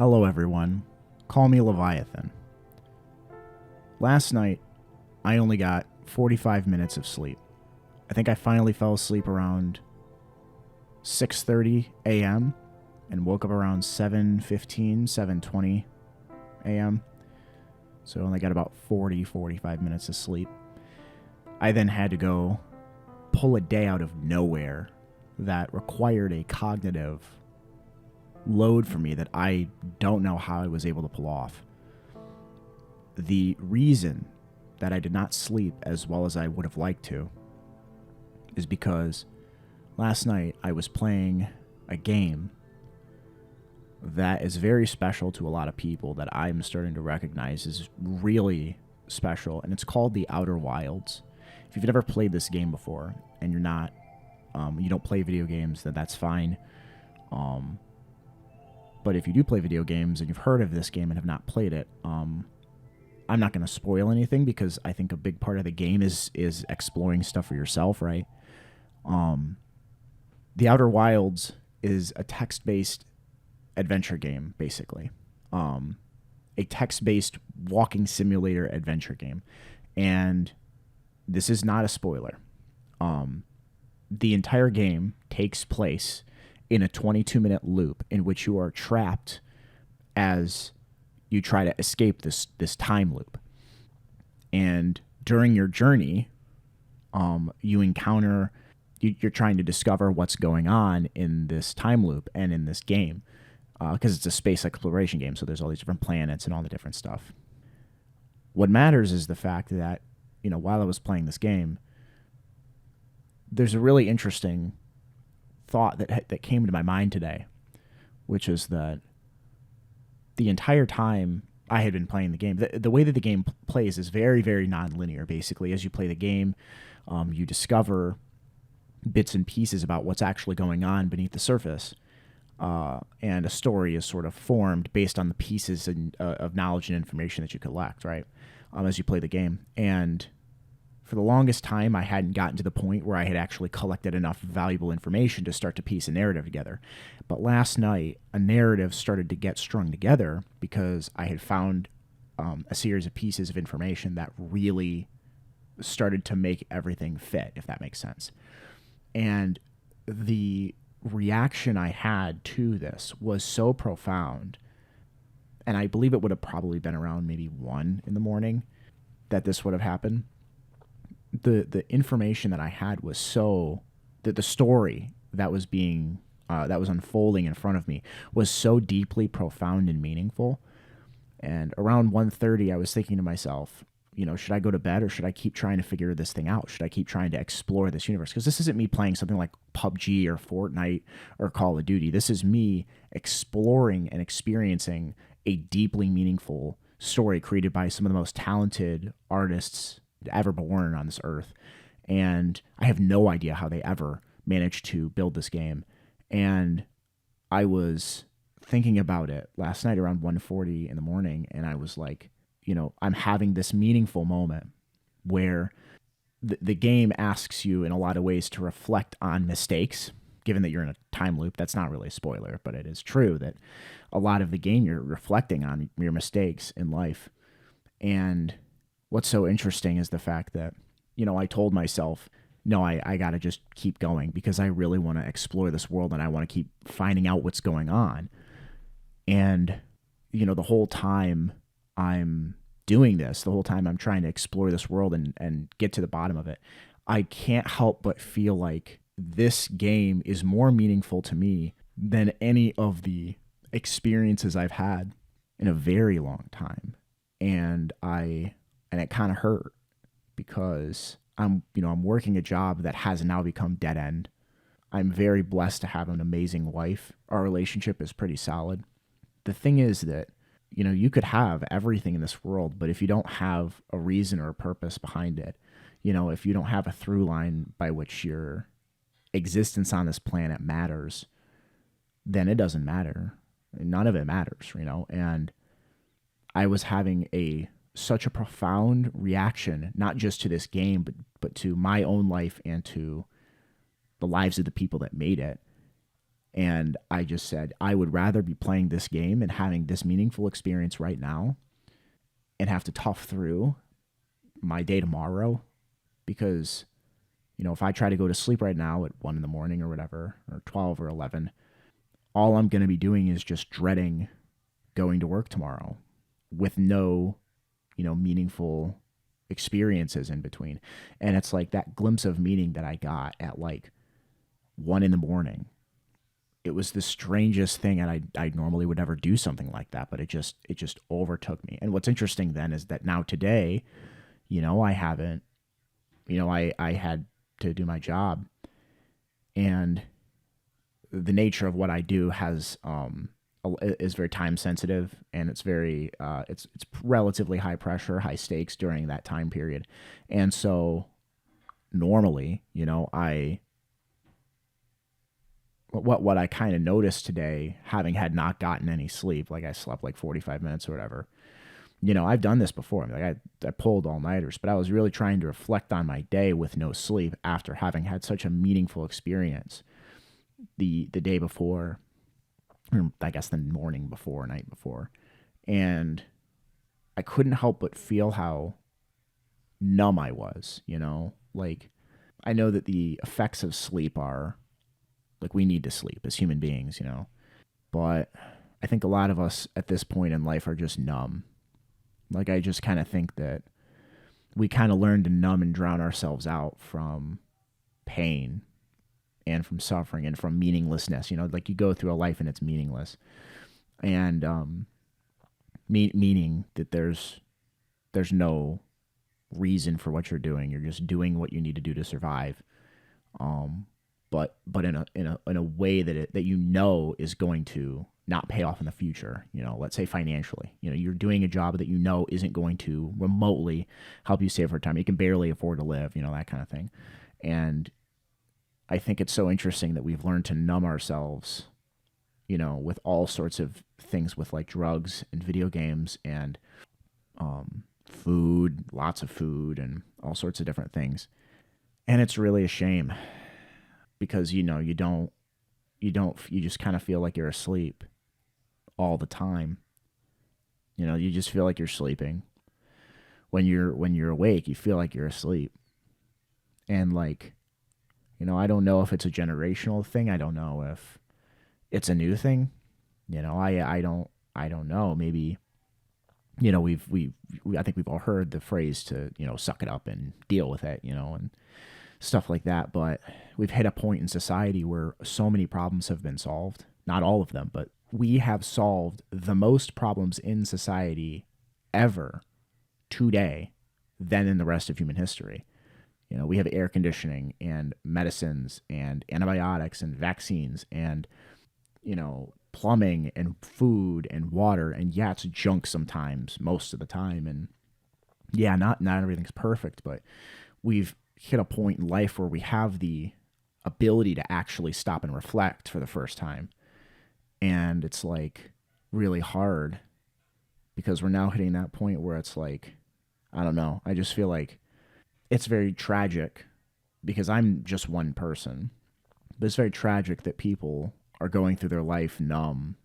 Hello everyone, call me Leviathan. Last night, I only got 45 minutes of sleep. I think I finally fell asleep around 6:30 a.m. and woke up around 7:15, 7:20 a.m. So I only got about 45 minutes of sleep. I then had to go pull a day out of nowhere that required a cognitive load for me that I don't know how I was able to pull off. The reason that I did not sleep as well as I would have liked to is because last night I was playing a game that is very special to a lot of people that I'm starting to recognize is really special, and it's called The Outer Wilds. If you've never played this game before and you're not, you don't play video games, then that's fine. But if you do play video games and you've heard of this game and have not played it, I'm not going to spoil anything because I think a big part of the game is exploring stuff for yourself, right? The Outer Wilds is a text-based adventure game, basically. A text-based walking simulator adventure game. And this is not a spoiler. The entire game takes place in a 22-minute loop in which you are trapped as you try to escape this time loop. And during your journey, you encounter, you're trying to discover what's going on in this time loop and in this game, because it's a space exploration game, so there's all these different planets and all the different stuff. What matters is the fact that, while I was playing this game, there's a really interesting thought that came to my mind today, which is that the entire time I had been playing the game, the way that the game plays is very, very non-linear. Basically, as you play the game, you discover bits and pieces about what's actually going on beneath the surface, and a story is sort of formed based on the pieces of knowledge and information that you collect, right, as you play the game. And for the longest time, I hadn't gotten to the point where I had actually collected enough valuable information to start to piece a narrative together. But last night, a narrative started to get strung together because I had found a series of pieces of information that really started to make everything fit, if that makes sense. And the reaction I had to this was so profound, and I believe it would have probably been around maybe 1 a.m. that this would have happened. The information that I had was so that the story that was being that was unfolding in front of me was so deeply profound and meaningful. And around 1:30, I was thinking to myself, should I go to bed or should I keep trying to figure this thing out? Should I keep trying to explore this universe? Because this isn't me playing something like PUBG or Fortnite or Call of Duty. This is me exploring and experiencing a deeply meaningful story created by some of the most talented artists ever born on this earth. And I have no idea how they ever managed to build this game. And I was thinking about it last night around 1:40 in the morning, and I was like, I'm having this meaningful moment where the game asks you in a lot of ways to reflect on mistakes, given that you're in a time loop. That's not really a spoiler, but it is true that a lot of the game you're reflecting on your mistakes in life. And what's so interesting is the fact that, I told myself, no, I got to just keep going because I really want to explore this world and I want to keep finding out what's going on. And, the whole time I'm doing this, the whole time I'm trying to explore this world and get to the bottom of it, I can't help but feel like this game is more meaningful to me than any of the experiences I've had in a very long time. And it kind of hurt because I'm working a job that has now become dead end. I'm very blessed to have an amazing wife. Our relationship is pretty solid. The thing is that, you could have everything in this world, but if you don't have a reason or a purpose behind it, if you don't have a through line by which your existence on this planet matters, then it doesn't matter. None of it matters, and I was having such a profound reaction, not just to this game, but to my own life and to the lives of the people that made it. And I just said, I would rather be playing this game and having this meaningful experience right now and have to tough through my day tomorrow because, if I try to go to sleep right now at 1 in the morning or whatever, or 12 or 11, all I'm going to be doing is just dreading going to work tomorrow with no, meaningful experiences in between. And it's like that glimpse of meaning that I got at like 1 in the morning. It was the strangest thing, and I normally would never do something like that, but it just overtook me. And what's interesting then is that now today, I haven't, I had to do my job, and the nature of what I do is very time sensitive, and it's very it's relatively high pressure, high stakes during that time period. And so normally, I what I kind of noticed today, having had not gotten any sleep, like I slept like 45 minutes or whatever. I've done this before. I mean, like I pulled all nighters, but I was really trying to reflect on my day with no sleep after having had such a meaningful experience the day before, or I guess the morning before, night before. And I couldn't help but feel how numb I was, like I know that the effects of sleep are like we need to sleep as human beings, but I think a lot of us at this point in life are just numb. Like I just kind of think that we kind of learn to numb and drown ourselves out from pain and from suffering and from meaninglessness. Like you go through a life and it's meaningless, and meaning that there's no reason for what you're doing. You're just doing what you need to do to survive. But in a way that is going to not pay off in the future. Let's say financially. You're doing a job that isn't going to remotely help you save for time. You can barely afford to live. That kind of thing. And I think it's so interesting that we've learned to numb ourselves, with all sorts of things, with like drugs and video games and food, lots of food, and all sorts of different things. And it's really a shame because you just kind of feel like you're asleep all the time. You just feel like you're sleeping. When you're awake, you feel like you're asleep. And like, I don't know if it's a generational thing. I don't know if it's a new thing. I don't know. Maybe, I think we've all heard the phrase to, suck it up and deal with it, and stuff like that. But we've hit a point in society where so many problems have been solved. Not all of them, but we have solved the most problems in society ever today than in the rest of human history. We have air conditioning and medicines and antibiotics and vaccines and, plumbing and food and water. And yeah, it's junk sometimes, most of the time. And yeah, not everything's perfect, but we've hit a point in life where we have the ability to actually stop and reflect for the first time. And it's like really hard because we're now hitting that point where it's like, I don't know. I just feel like it's very tragic because I'm just one person, but it's very tragic that people are going through their life numb,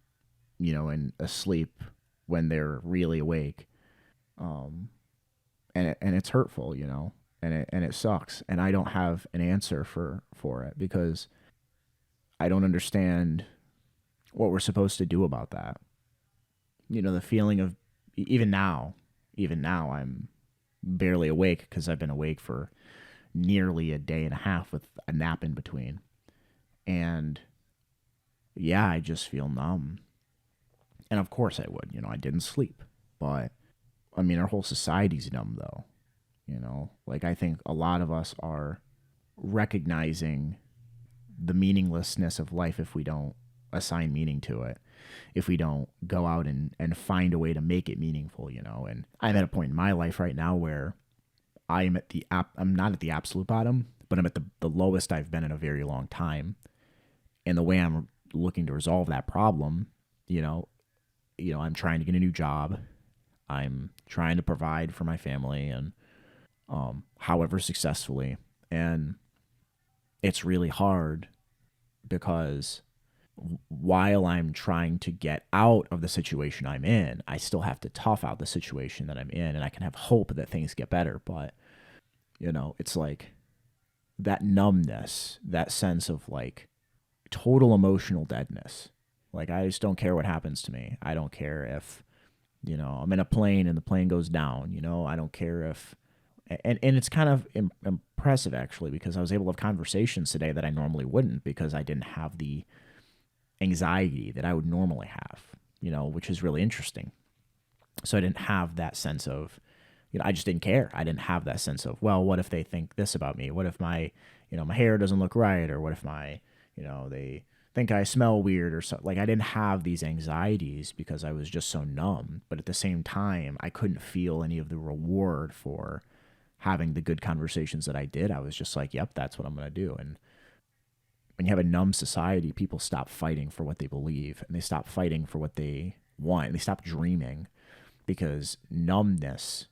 and asleep when they're really awake. And it's hurtful, and it sucks. And I don't have an answer for it because I don't understand what we're supposed to do about that. The feeling of even now I'm barely awake because I've been awake for nearly a day and a half with a nap in between. And yeah, I just feel numb. And of course I would, I didn't sleep, but I mean, our whole society's numb though, like I think a lot of us are recognizing the meaninglessness of life if we don't assign meaning to it, if we don't go out and find a way to make it meaningful, and I'm at a point in my life right now where I'm not at the absolute bottom, but I'm at the lowest I've been in a very long time. And the way I'm looking to resolve that problem, I'm trying to get a new job. I'm trying to provide for my family and however successfully. And it's really hard because while I'm trying to get out of the situation I'm in, I still have to tough out the situation that I'm in, and I can have hope that things get better. But, it's like that numbness, that sense of like total emotional deadness. Like, I just don't care what happens to me. I don't care if, I'm in a plane and the plane goes down, I don't care if, and it's kind of impressive actually, because I was able to have conversations today that I normally wouldn't, because I didn't have the anxiety that I would normally have, which is really interesting. So I didn't have that sense of, I just didn't care. I didn't have that sense of, well, what if they think this about me? What if my, my hair doesn't look right? Or what if my, they think I smell weird or so. Like, I didn't have these anxieties because I was just so numb. But at the same time, I couldn't feel any of the reward for having the good conversations that I did. I was just like, yep, that's what I'm going to do. And when you have a numb society, people stop fighting for what they believe, and they stop fighting for what they want, and they stop dreaming, because numbness,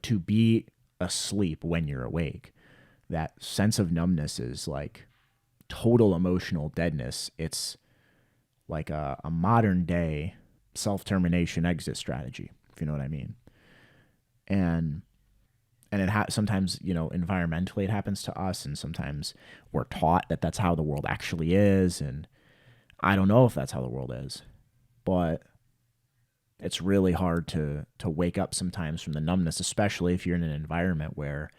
to be asleep when you're awake, that sense of numbness is like total emotional deadness. It's like a modern day self-termination exit strategy, if you know what I mean. And sometimes, environmentally it happens to us, and sometimes we're taught that that's how the world actually is, and I don't know if that's how the world is, but it's really hard to wake up sometimes from the numbness, especially if you're in an environment where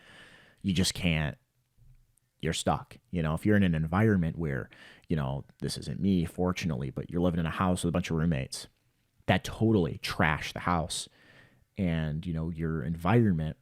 you just can't, you're stuck. If you're in an environment where, this isn't me, fortunately, but you're living in a house with a bunch of roommates that totally trash the house, and, your environment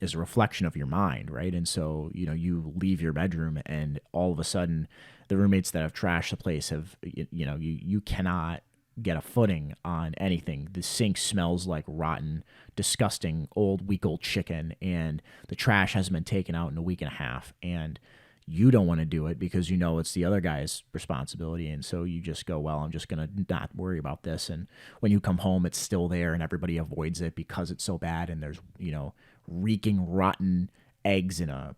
is a reflection of your mind, right? And so, you leave your bedroom and all of a sudden the roommates that have trashed the place have, you cannot get a footing on anything. The sink smells like rotten, disgusting, week-old chicken, and the trash hasn't been taken out in a week and a half. And you don't want to do it because it's the other guy's responsibility. And so you just go, well, I'm just going to not worry about this. And when you come home, it's still there and everybody avoids it because it's so bad. And there's, reeking rotten eggs in a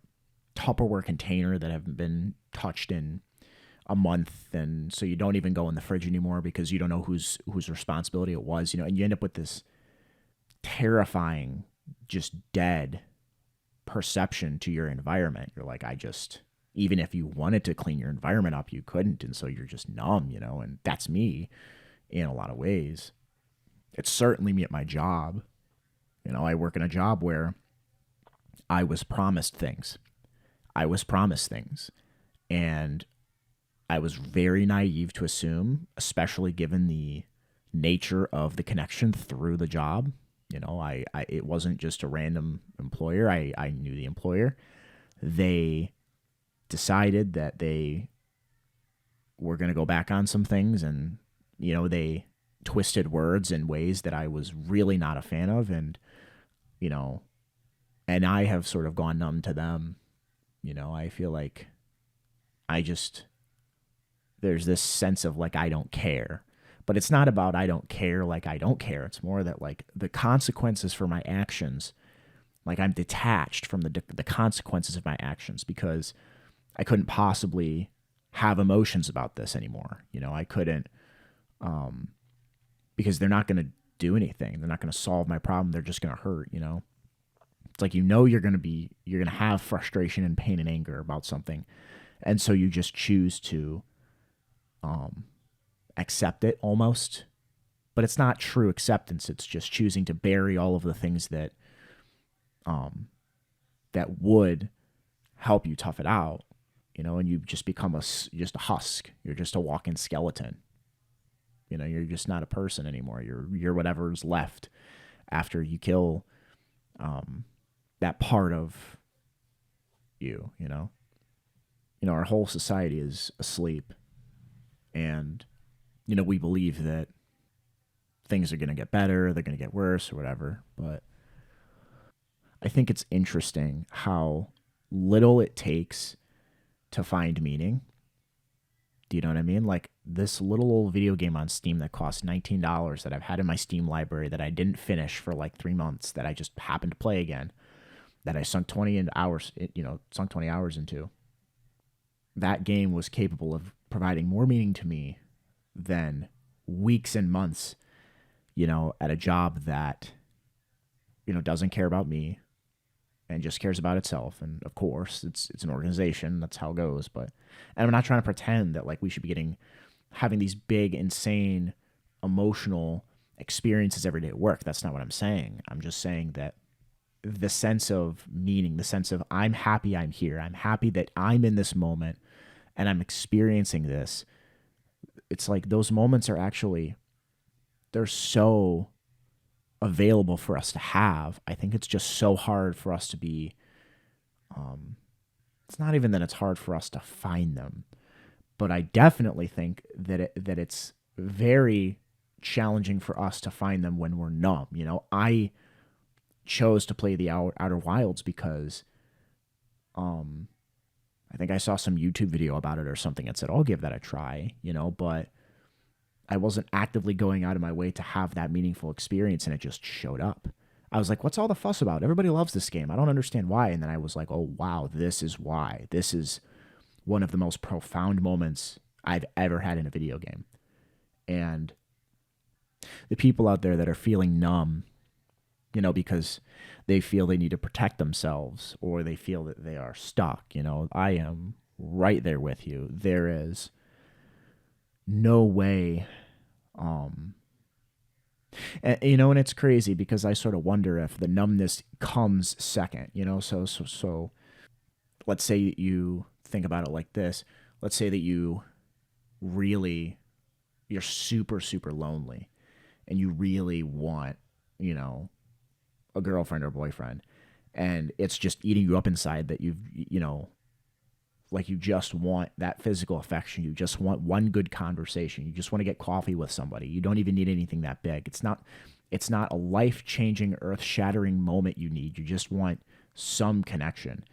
Tupperware container that haven't been touched in a month, and so you don't even go in the fridge anymore because you don't know whose responsibility it was, and you end up with this terrifying, just dead perception to your environment. You're like, even if you wanted to clean your environment up, you couldn't, and so you're just numb, and that's me in a lot of ways. It's certainly me at my job. I work in a job where I was promised things. And I was very naive to assume, especially given the nature of the connection through the job. It wasn't just a random employer. I knew the employer. They decided that they were going to go back on some things, and, they twisted words in ways that I was really not a fan of. And, and I have sort of gone numb to them. I feel like there's this sense of like, I don't care, but it's not about I don't care. Like, I don't care. It's more that like the consequences for my actions, like I'm detached from the consequences of my actions, because I couldn't possibly have emotions about this anymore. I couldn't, because they're not going to do anything. They're not going to solve my problem. They're just going to hurt, It's like, you're going to have frustration and pain and anger about something. And so you just choose to accept it almost, but it's not true acceptance. It's just choosing to bury all of the things that that would help you tough it out, and you just become just a husk. You're just a walking skeleton. You're just not a person anymore. You're whatever's left after you kill that part of you. Our whole society is asleep. And, we believe that things are going to get better, they're going to get worse or whatever. But I think it's interesting how little it takes to find meaning. Do you know what I mean? Like this little old video game on Steam that costs $19 that I've had in my Steam library that I didn't finish for like 3 months, that I just happened to play again, that I sunk 20 hours into. That game was capable of providing more meaning to me than weeks and months, at a job that, doesn't care about me and just cares about itself. And of course, it's an organization. That's how it goes. And I'm not trying to pretend that like we should be having these big, insane, emotional experiences every day at work. That's not what I'm saying. I'm just saying that the sense of meaning, the sense of I'm happy I'm here. I'm happy that I'm in this moment and I'm experiencing this. It's like those moments are actually, they're so available for us to have. I think it's just so hard for us to be, it's not even that it's hard for us to find them, but I definitely think that it's very challenging for us to find them when we're numb. I chose to play the Outer Wilds because I think I saw some YouTube video about it or something and said, I'll give that a try, but I wasn't actively going out of my way to have that meaningful experience, and it just showed up. I was like, what's all the fuss about? Everybody loves this game. I don't understand why. And then I was like, oh, wow, this is why. This is one of the most profound moments I've ever had in a video game. And the people out there that are feeling numb, because they feel they need to protect themselves or they feel that they are stuck, I am right there with you. There is no way. And it's crazy because I sort of wonder if the numbness comes second, so let's say you think about it like this. Let's say that you're super, super lonely and you really want, a girlfriend or boyfriend, and it's just eating you up inside that like you just want that physical affection. You just want one good conversation. You just want to get coffee with somebody. You don't even need anything that big. It's not a life-changing, earth-shattering moment you need. You just want some connection.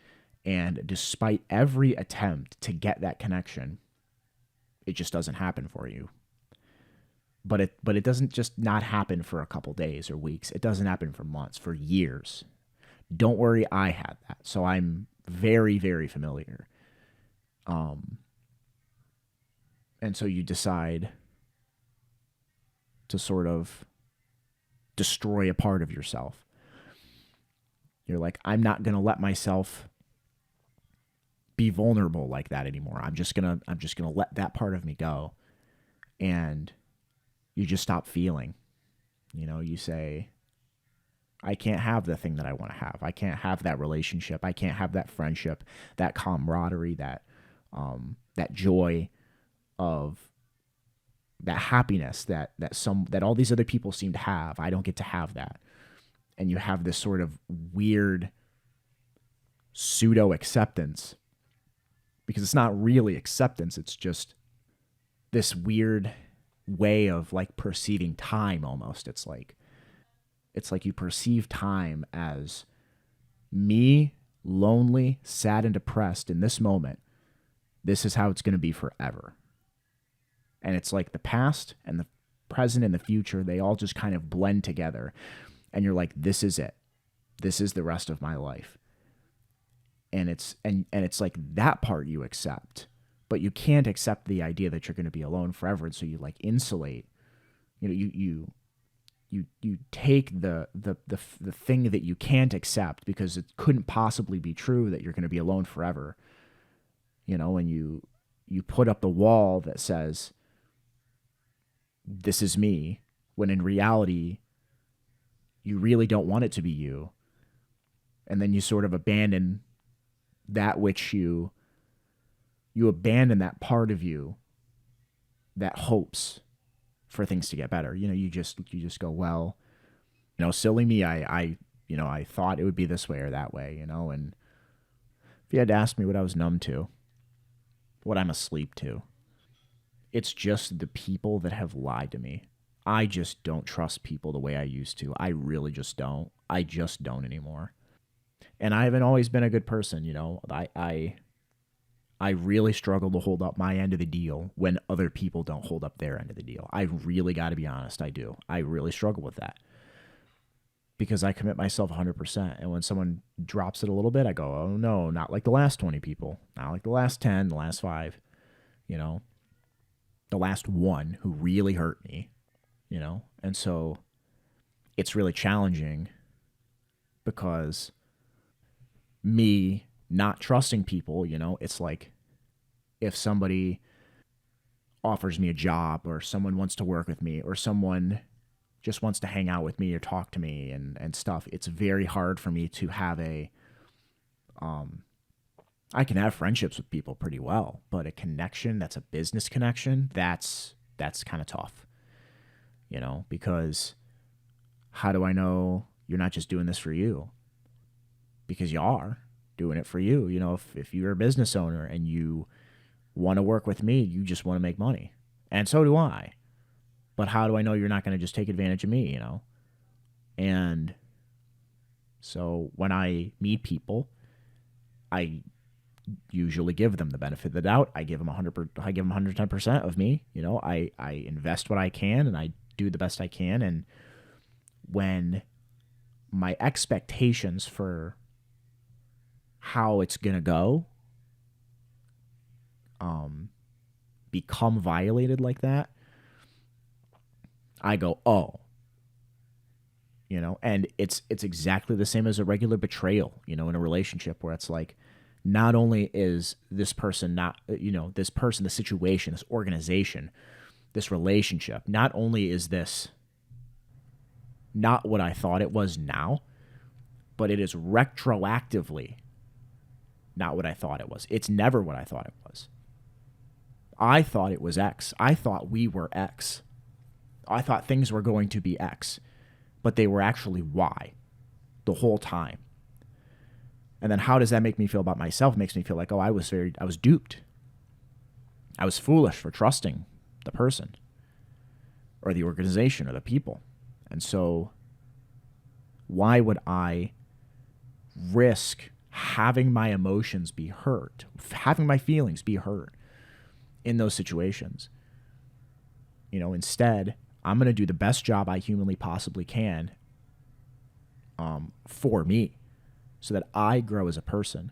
And despite every attempt to get that connection, it just doesn't happen for you. But it doesn't just not happen for a couple days or weeks. It doesn't happen for months, for years. Don't worry, I had that. So I'm very, very familiar. And so you decide to sort of destroy a part of yourself. You're like, I'm not going to let myself be vulnerable like that anymore. I'm just going to let that part of me go. And you just stop feeling. You say, I can't have the thing that I want to have. I can't have that relationship. I can't have that friendship, that camaraderie, that joy of that happiness that all these other people seem to have. I don't get to have that. And you have this sort of weird pseudo acceptance, because it's not really acceptance. It's just this weird way of like perceiving time almost. It's like you perceive time as me, lonely, sad, and depressed in this moment. This is how it's going to be forever. And it's like the past and the present and the future, they all just kind of blend together. And you're like, this is it. This is the rest of my life. And it's like that part you accept, but you can't accept the idea that you're going to be alone forever. And so you like insulate, you take the thing that you can't accept because it couldn't possibly be true that you're going to be alone forever. And you put up the wall that says, this is me, when in reality, you really don't want it to be you. And then you sort of abandon that which you abandon that part of you that hopes for things to get better. You just go, well, silly me. I thought it would be this way or that way, and if you had to ask me what I was numb to, what I'm asleep to, it's just the people that have lied to me. I just don't trust people the way I used to. I really just don't. I just don't anymore. And I haven't always been a good person, I really struggle to hold up my end of the deal when other people don't hold up their end of the deal. I really got to be honest, I do. I really struggle with that because I commit myself 100%. And when someone drops it a little bit, I go, oh no, not like the last 20 people, not like the last 10, the last 5, the last one who really hurt me, you know? And so it's really challenging because me not trusting people, you know, it's like if somebody offers me a job or someone wants to work with me or someone just wants to hang out with me or talk to me and stuff, it's very hard for me to have I can have friendships with people pretty well, but a connection that's a business connection, that's kind of tough, you know, because how do I know you're not just doing this for you? Because you are doing it for you. You know, if you're a business owner and you want to work with me, you just want to make money. And so do I. But how do I know you're not going to just take advantage of me, you know? And so when I meet people, I usually give them the benefit of the doubt. I give them 110% of me. You know, I invest what I can and I do the best I can. And when my expectations for how it's going to go become violated like that, I go, oh, you know, and it's exactly the same as a regular betrayal, you know, in a relationship where it's like, not only is this person not, you know, this person, the situation, this organization, this relationship, not only is this not what I thought it was now, but it is retroactively not what I thought it was. It's never what I thought it was. I thought it was X. I thought we were X. I thought things were going to be X, but they were actually Y the whole time. And then how does that make me feel about myself? It makes me feel like, oh, I was duped. I was foolish for trusting the person or the organization or the people. And so why would I risk having my emotions be hurt, having my feelings be hurt in those situations? You know, instead, I'm going to do the best job I humanly possibly can for me so that I grow as a person.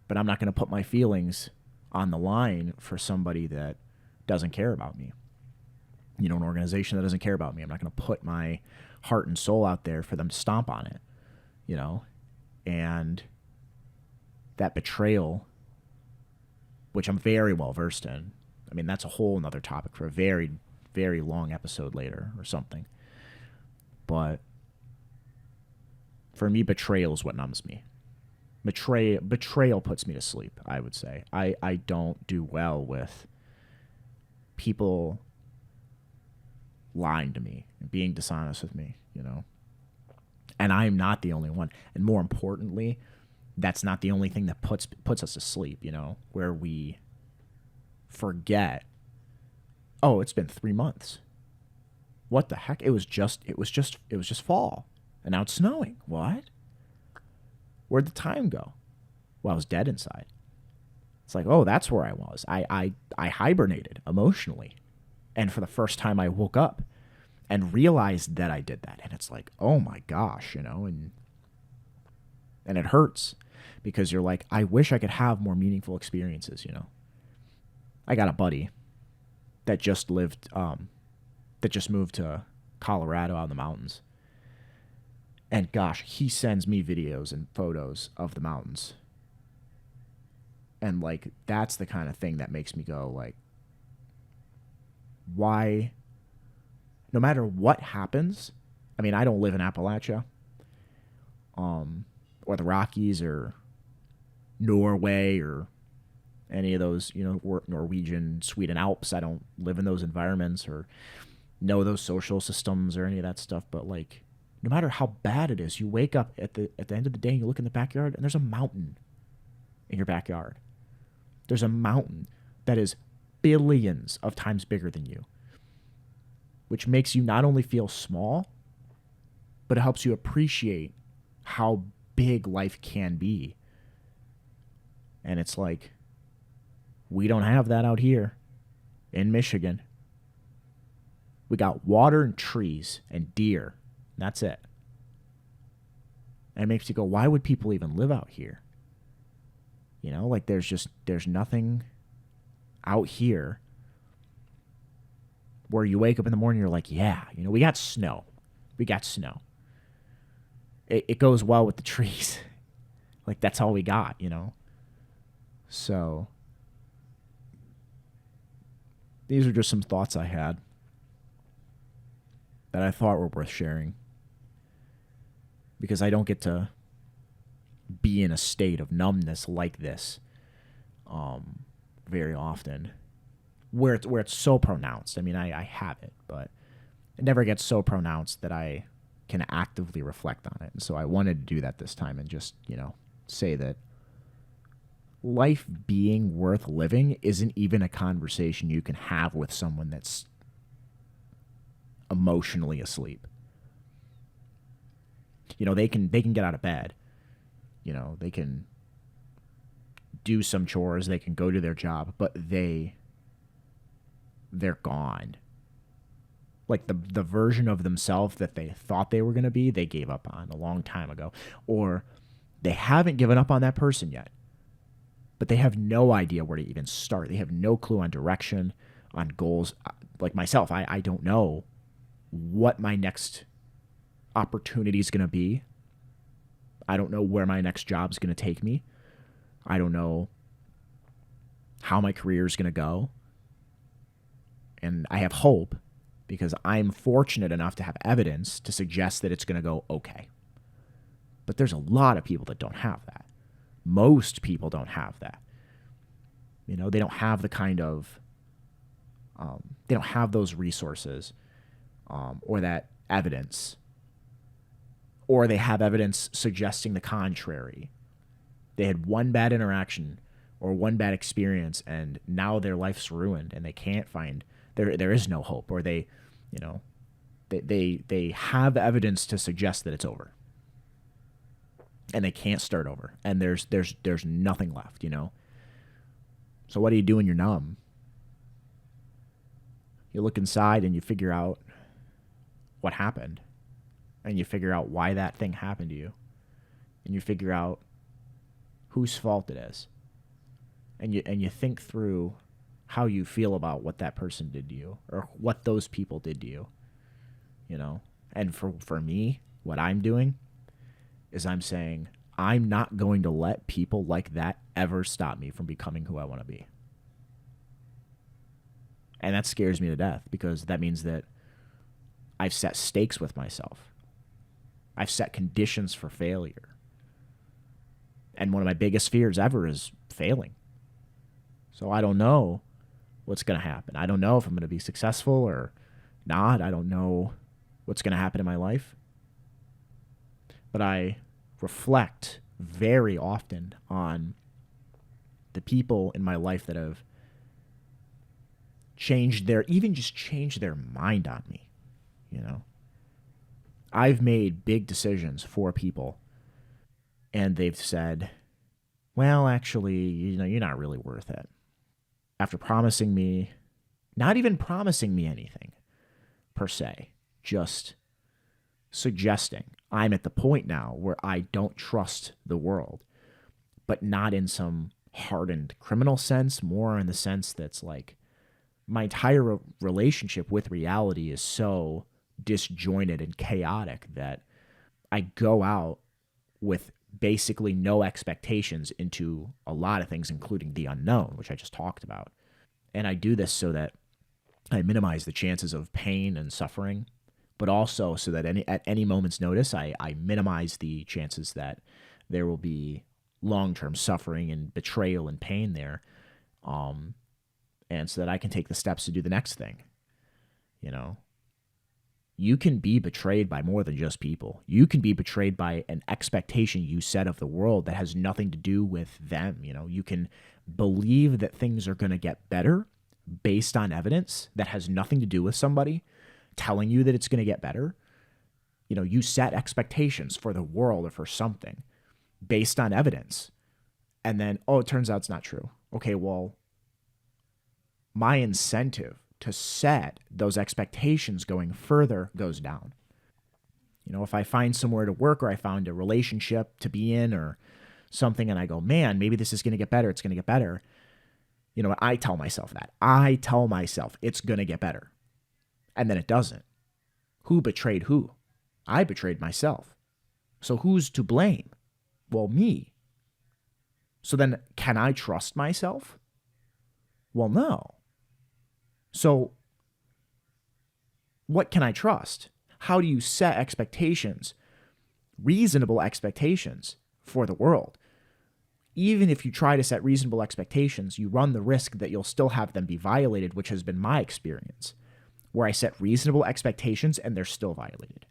But I'm not going to put my feelings on the line for somebody that doesn't care about me. You know, an organization that doesn't care about me. I'm not going to put my heart and soul out there for them to stomp on it, you know? And that betrayal, which I'm very well versed in, I mean, that's a whole nother topic for a very, very long episode later or something. But for me, betrayal is what numbs me. Betrayal puts me to sleep, I would say. I don't do well with people lying to me and being dishonest with me, you know. And I'm not the only one. And more importantly, that's not the only thing that puts us to sleep, you know, where we forget, oh, it's been 3 months. What the heck? It was just fall. And now it's snowing. What? Where'd the time go? Well, I was dead inside. It's like, oh, that's where I was. I hibernated emotionally. And for the first time I woke up and realized that I did that. And it's like, oh my gosh, you know, and it hurts because you're like, I wish I could have more meaningful experiences, you know. I got a buddy that just moved to Colorado out in the mountains. And gosh, he sends me videos and photos of the mountains. And like, that's the kind of thing that makes me go like, why, no matter what happens, I mean, I don't live in Appalachia, or the Rockies or Norway or any of those, you know, Norwegian, Sweden Alps. I don't live in those environments or know those social systems or any of that stuff. But like, no matter how bad it is, you wake up at the end of the day and you look in the backyard and there's a mountain in your backyard. There's a mountain that is billions of times bigger than you, which makes you not only feel small, but it helps you appreciate how big life can be. And it's like, we don't have that out here in Michigan. We got water and trees and deer. And that's it. And it makes you go, why would people even live out here? You know, like there's nothing out here where you wake up in the morning, you're like, yeah, we got snow. We got snow. It goes well with the trees. Like, that's all we got. So these are just some thoughts I had that I thought were worth sharing, because I don't get to be in a state of numbness like this very often, where it's so pronounced. I mean, I have it, but it never gets so pronounced that I can actively reflect on it. And so I wanted to do that this time and just, say that life being worth living isn't even a conversation you can have with someone that's emotionally asleep. They can get out of bed. They can do some chores, they can go to their job, but they're gone. Like the version of themselves that they thought they were going to be, they gave up on a long time ago. Or they haven't given up on that person yet, but they have no idea where to even start. They have no clue on direction, on goals. Like myself, I don't know what my next opportunity is going to be. I don't know where my next job is going to take me. I don't know how my career is going to go. And I have hope because I'm fortunate enough to have evidence to suggest that it's going to go okay. But there's a lot of people that don't have that. Most people don't have that. They don't have the kind of, they don't have those resources or that evidence. Or they have evidence suggesting the contrary. They had one bad interaction or one bad experience, and now their life's ruined, and they can't find, there is no hope, or they have evidence to suggest that it's over, and they can't start over, and there's nothing left. So what do you do when you're numb? You look inside and you figure out what happened, and you figure out why that thing happened to you, and you figure out whose fault it is, and you think through how you feel about what that person did to you, or what those people did to you. And for me, what I'm doing is I'm saying, I'm not going to let people like that ever stop me from becoming who I want to be. And that scares me to death, because that means that I've set stakes with myself. I've set conditions for failure. And one of my biggest fears ever is failing. So I don't know what's going to happen. I don't know if I'm going to be successful or not. I don't know what's going to happen in my life. But I reflect very often on the people in my life that have changed their mind on me. I've made big decisions for people, and they've said, well, actually, you're not really worth it. After promising me, not even promising me anything per se, just suggesting. I'm at the point now where I don't trust the world, but not in some hardened criminal sense, more in the sense that's like my entire relationship with reality is so disjointed and chaotic that I go out with basically no expectations into a lot of things, including the unknown, which I just talked about. And I do this so that I minimize the chances of pain and suffering, but also so that at any moment's notice, I minimize the chances that there will be long-term suffering and betrayal and pain there, and so that I can take the steps to do the next thing. You can be betrayed by more than just people. You can be betrayed by an expectation you set of the world that has nothing to do with them. You can believe that things are going to get better based on evidence that has nothing to do with somebody telling you that it's going to get better. You set expectations for the world or for something based on evidence. And then, it turns out it's not true. Okay, well, my incentive to set those expectations going further goes down. If I find somewhere to work, or I found a relationship to be in or something, and I go, man, maybe this is going to get better, it's going to get better. You know, I tell myself that. I tell myself it's going to get better. And then it doesn't. Who betrayed who? I betrayed myself. So who's to blame? Well, me. So then, can I trust myself? Well, no. So, what can I trust? How do you set expectations, reasonable expectations for the world? Even if you try to set reasonable expectations, you run the risk that you'll still have them be violated, which has been my experience, where I set reasonable expectations and they're still violated.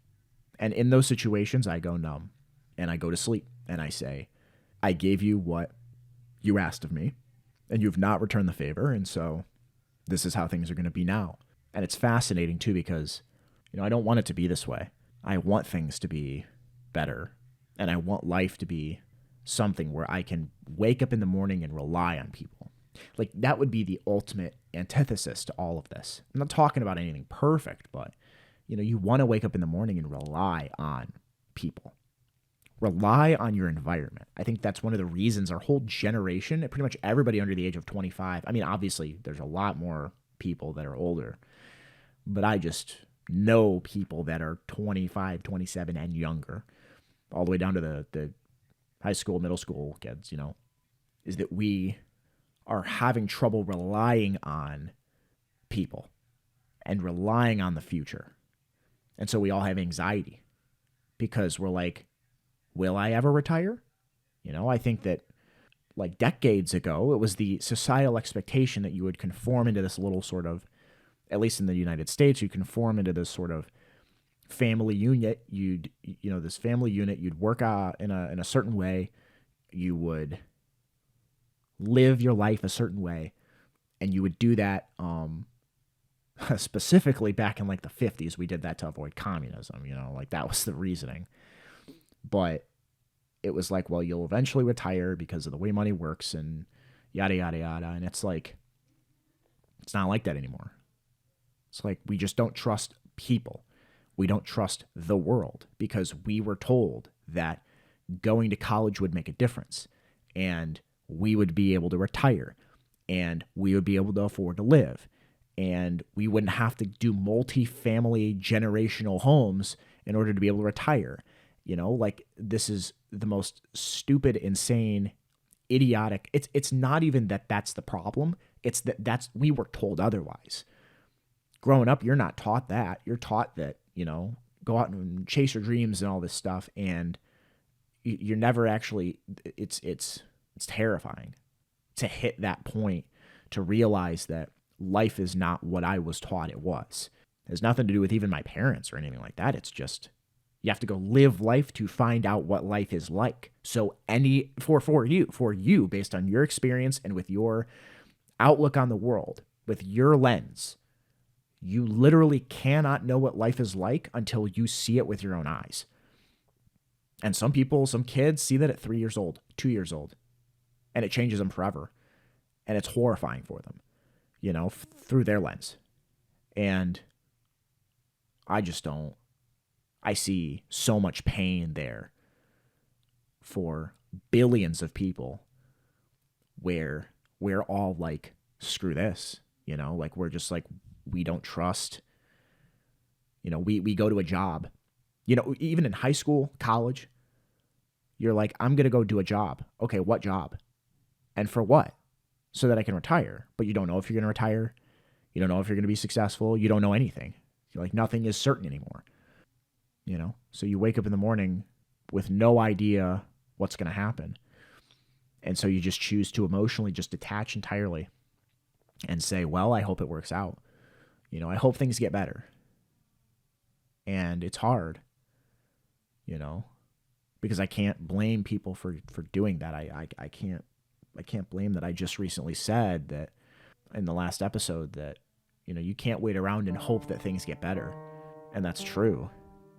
And in those situations, I go numb and I go to sleep and I say, I gave you what you asked of me and you've not returned the favor. And so this is how things are going to be now. And it's fascinating too, because, you know, I don't want it to be this way. I want things to be better. And I want life to be something where I can wake up in the morning and rely on people. Like, that would be the ultimate antithesis to all of this. I'm not talking about anything perfect, but, you know, you want to wake up in the morning and rely on people. Rely on your environment. I think that's one of the reasons our whole generation, pretty much everybody under the age of 25, I mean, obviously there's a lot more people that are older, but I just know people that are 25, 27 and younger, all the way down to the high school, middle school kids, you know, is that we are having trouble relying on people and relying on the future. And so we all have anxiety because we're like, will I ever retire? You know, I think that like decades ago, it was the societal expectation that you would conform into this little sort of, at least in the United States, you conform into this sort of family unit. This family unit, you'd work in a certain way. You would live your life a certain way, and you would do that specifically back in like the 50s. We did that to avoid communism, you know, like that was the reasoning. But it was like, well, you'll eventually retire because of the way money works and yada, yada, yada. And it's like, it's not like that anymore. It's like, we just don't trust people. We don't trust the world because we were told that going to college would make a difference and we would be able to retire and we would be able to afford to live and we wouldn't have to do multi-family generational homes in order to be able to retire. You know, like, this is the most stupid, insane, idiotic. It's not even that that's the problem. It's that we were told otherwise. Growing up, you're not taught that. You're taught that, you know, go out and chase your dreams and all this stuff. And you're never actually, it's terrifying to hit that point, to realize that life is not what I was taught it was. It has nothing to do with even my parents or anything like that. It's just, you have to go live life to find out what life is like. So for you, based on your experience and with your outlook on the world, with your lens, you literally cannot know what life is like until you see it with your own eyes. And some kids see that at 3 years old, 2 years old, and it changes them forever. And it's horrifying for them, you know, through their lens. And I see so much pain there for billions of people where we're all like, screw this, you know, like we're just like, we don't trust, you know, we go to a job, you know, even in high school, college, you're like, I'm going to go do a job. Okay, what job? And for what? So that I can retire. But you don't know if you're going to retire. You don't know if you're going to be successful. You don't know anything. You're like, nothing is certain anymore. You know, so you wake up in the morning with no idea what's going to happen. And so you just choose to emotionally just detach entirely and say, well, I hope it works out. You know, I hope things get better. And it's hard, you know, because I can't blame people for doing that. I can't blame that. I just recently said that in the last episode that, you know, you can't wait around and hope that things get better. And that's true.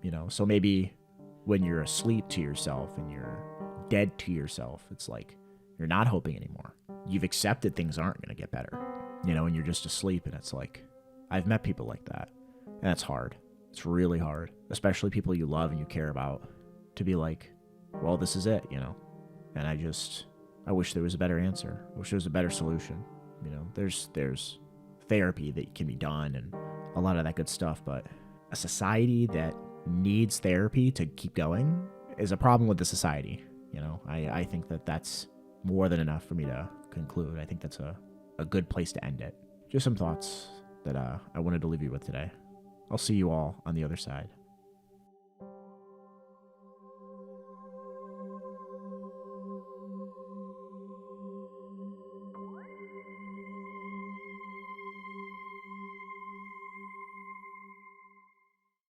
You know, so maybe when you're asleep to yourself and you're dead to yourself, it's like you're not hoping anymore. You've accepted things aren't going to get better, you know, and you're just asleep. And it's like, I've met people like that. And it's hard. It's really hard, especially people you love and you care about, to be like, well, this is it, you know. And I wish there was a better answer. I wish there was a better solution. You know, there's therapy that can be done and a lot of that good stuff, but a society that needs therapy to keep going is a problem with the society. You know, I think that that's more than enough for me to conclude. I think that's a good place to end it. Just some thoughts that I wanted to leave you with today. I'll see you all on the other side.